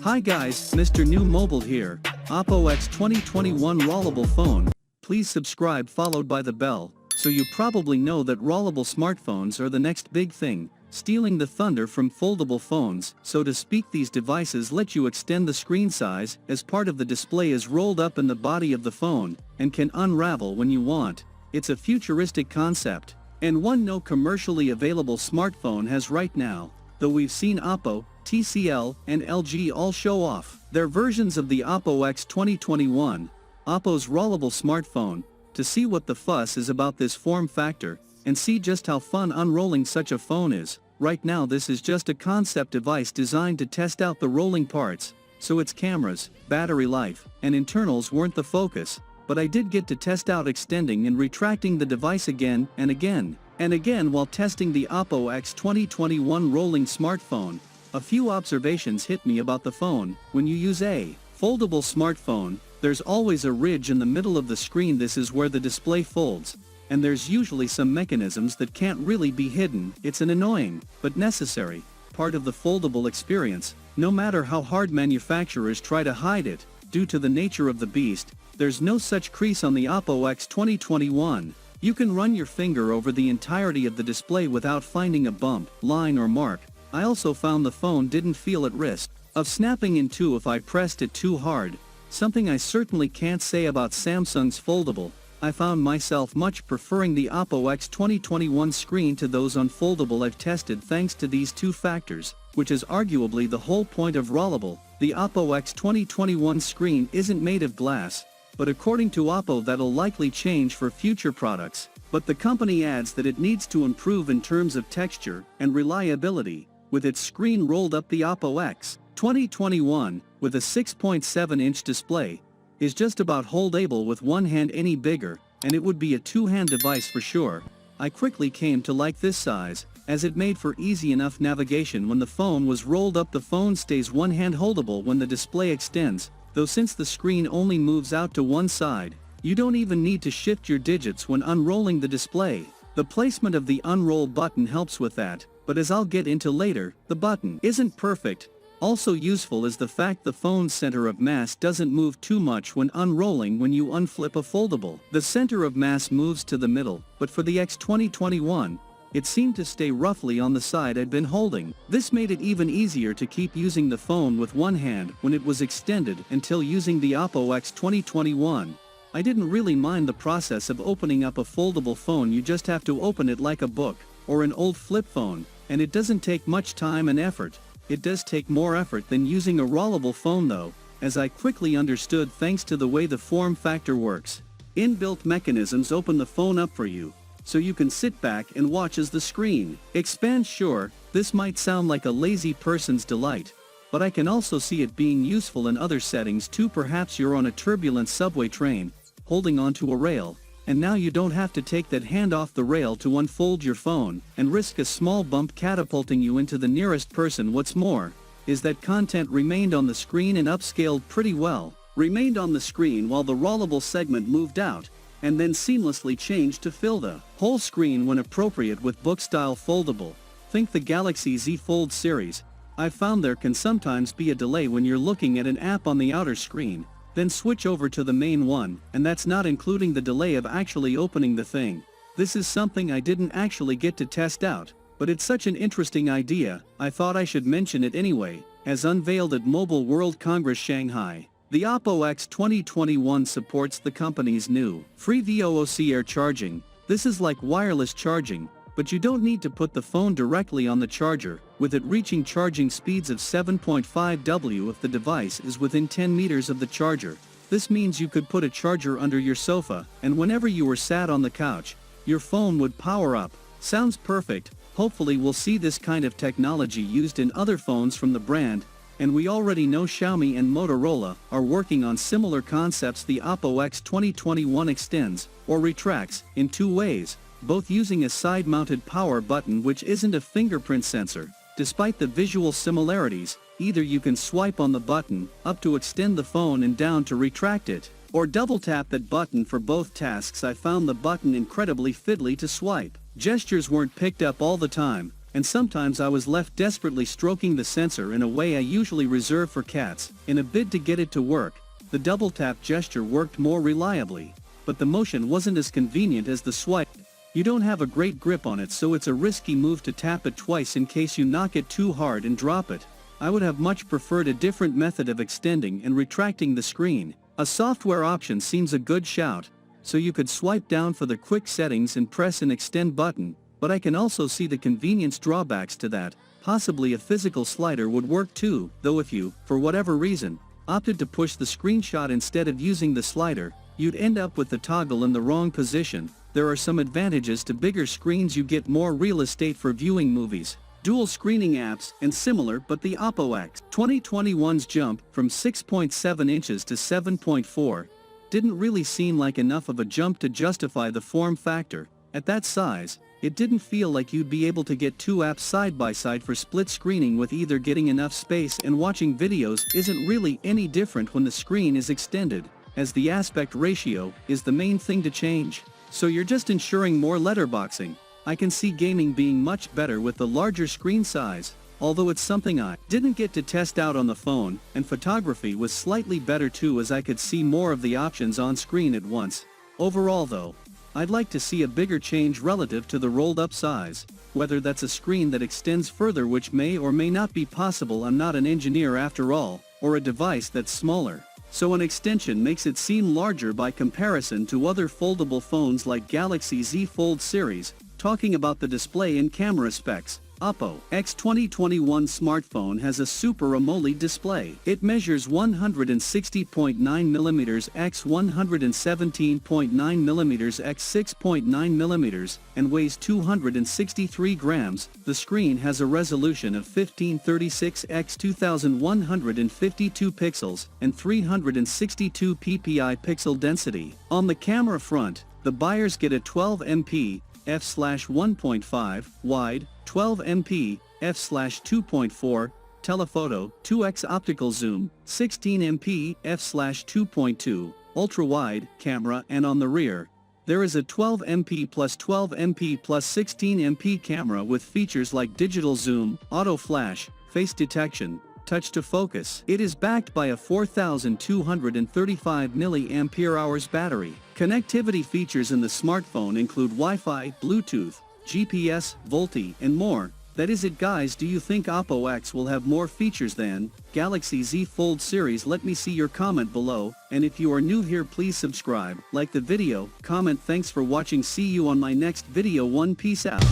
Hi guys, Mrnewmobile here, OPPO X 2021 rollable phone. Please subscribe followed by the bell, so you probably know that rollable smartphones are the next big thing, stealing the thunder from foldable phones. So to speak, these devices let you extend the screen size as part of the display is rolled up in the body of the phone, and can unravel when you want. It's a futuristic concept, and one no commercially available smartphone has right now, though we've seen OPPO, TCL, and LG all show off their versions of the OPPO X 2021, OPPO's rollable smartphone, to see what the fuss is about this form factor, and see just how fun unrolling such a phone is. Right now this is just a concept device designed to test out the rolling parts, so its cameras, battery life, and internals weren't the focus, but I did get to test out extending and retracting the device again and again, and again while testing the OPPO X 2021 rolling smartphone. A few observations hit me about the phone. When you use a foldable smartphone, there's always a ridge in the middle of the screen. This is where the display folds, and there's usually some mechanisms that can't really be hidden. It's an annoying, but necessary, part of the foldable experience, no matter how hard manufacturers try to hide it. Due to the nature of the beast, there's no such crease on the OPPO X 2021. You can run your finger over the entirety of the display without finding a bump, line or mark. I also found the phone didn't feel at risk of snapping in two if I pressed it too hard, something I certainly can't say about Samsung's foldable. I found myself much preferring the OPPO X 2021 screen to those unfoldable I've tested thanks to these two factors, which is arguably the whole point of rollable. The OPPO X 2021 screen isn't made of glass, but according to OPPO that'll likely change for future products, but the company adds that it needs to improve in terms of texture and reliability. With its screen rolled up, the OPPO X 2021, with a 6.7-inch display, is just about holdable with one hand any bigger, and it would be a two-hand device for sure. I quickly came to like this size, as it made for easy enough navigation when the phone was rolled up. The phone stays one-hand holdable when the display extends, though since the screen only moves out to one side, you don't even need to shift your digits when unrolling the display. The placement of the unroll button helps with that, but as I'll get into later, the button isn't perfect. Also useful is the fact the phone's center of mass doesn't move too much when unrolling. When you unflip a foldable, the center of mass moves to the middle, but for the X 2021, it seemed to stay roughly on the side I'd been holding. This made it even easier to keep using the phone with one hand when it was extended. Until using the OPPO X 2021, I didn't really mind the process of opening up a foldable phone. You just have to open it like a book or an old flip phone, and it doesn't take much time and effort. It does take more effort than using a rollable phone though, as I quickly understood thanks to the way the form factor works. Inbuilt mechanisms open the phone up for you, so you can sit back and watch as the screen expands. Sure, this might sound like a lazy person's delight, but I can also see it being useful in other settings too. Perhaps you're on a turbulent subway train, holding onto a rail, and now you don't have to take that hand off the rail to unfold your phone and risk a small bump catapulting you into the nearest person. What's more, is that content remained on the screen and upscaled pretty well. Remained on the screen while the rollable segment moved out, and then seamlessly changed to fill the whole screen when appropriate with book-style foldable. Think the Galaxy Z Fold series. I've found there can sometimes be a delay when you're looking at an app on the outer screen, then switch over to the main one, and that's not including the delay of actually opening the thing. This is something I didn't actually get to test out, but it's such an interesting idea, I thought I should mention it anyway. As unveiled at Mobile World Congress Shanghai, the OPPO X 2021 supports the company's new free VOOC Air charging. This is like wireless charging, but you don't need to put the phone directly on the charger, with it reaching charging speeds of 7.5 W if the device is within 10 meters of the charger. This means you could put a charger under your sofa, and whenever you were sat on the couch, your phone would power up. Sounds perfect. Hopefully we'll see this kind of technology used in other phones from the brand, and we already know Xiaomi and Motorola are working on similar concepts. The OPPO X 2021 extends, or retracts, in two ways, both using a side-mounted power button which isn't a fingerprint sensor. Despite the visual similarities, either you can swipe on the button up to extend the phone and down to retract it, or double tap that button for both tasks. I found the button incredibly fiddly to swipe. Gestures weren't picked up all the time, and sometimes I was left desperately stroking the sensor in a way I usually reserve for cats. In a bid to get it to work, the double tap gesture worked more reliably, but the motion wasn't as convenient as the swipe. You don't have a great grip on it, so it's a risky move to tap it twice in case you knock it too hard and drop it. I would have much preferred a different method of extending and retracting the screen. A software option seems a good shout, so you could swipe down for the quick settings and press an extend button, but I can also see the convenience drawbacks to that. Possibly a physical slider would work too, though if you, for whatever reason, opted to push the screenshot instead of using the slider, you'd end up with the toggle in the wrong position. There are some advantages to bigger screens. You get more real estate for viewing movies, dual screening apps, and similar, but the OPPO X 2021's jump from 6.7 inches to 7.4 didn't really seem like enough of a jump to justify the form factor. At that size, it didn't feel like you'd be able to get two apps side by side for split screening, with either getting enough space and watching videos isn't really any different when the screen is extended, as the aspect ratio is the main thing to change. So you're just ensuring more letterboxing. I can see gaming being much better with the larger screen size, although it's something I didn't get to test out on the phone, and photography was slightly better too, as I could see more of the options on screen at once. Overall though, I'd like to see a bigger change relative to the rolled up size. Whether that's a screen that extends further, which may or may not be possible, I'm not an engineer after all, or a device that's smaller, so an extension makes it seem larger by comparison to other foldable phones like Galaxy Z Fold series. Talking about the display and camera specs, OPPO X 2021 smartphone has a Super AMOLED display. It measures 160.9mm x 117.9mm x 6.9mm and weighs 263 grams. The screen has a resolution of 1536 x 2152 pixels and 362 ppi pixel density. On the camera front, the buyers get a 12MP f/1.5 wide, 12MP f/2.4 telephoto, 2x optical zoom, 16MP f/2.2 ultra-wide camera, and on the rear, there is a 12MP plus 12MP plus 16MP camera with features like digital zoom, auto flash, face detection, touch to focus. It is backed by a 4235 mAh battery. Connectivity features in the smartphone include Wi-Fi, Bluetooth, GPS, VoLTE, and more. That is it, guys. Do you think OPPO X will have more features than Galaxy Z Fold series? Let me see your comment below, and if you are new here, please subscribe, like the video, comment. Thanks for watching. See you on my next video. Peace out.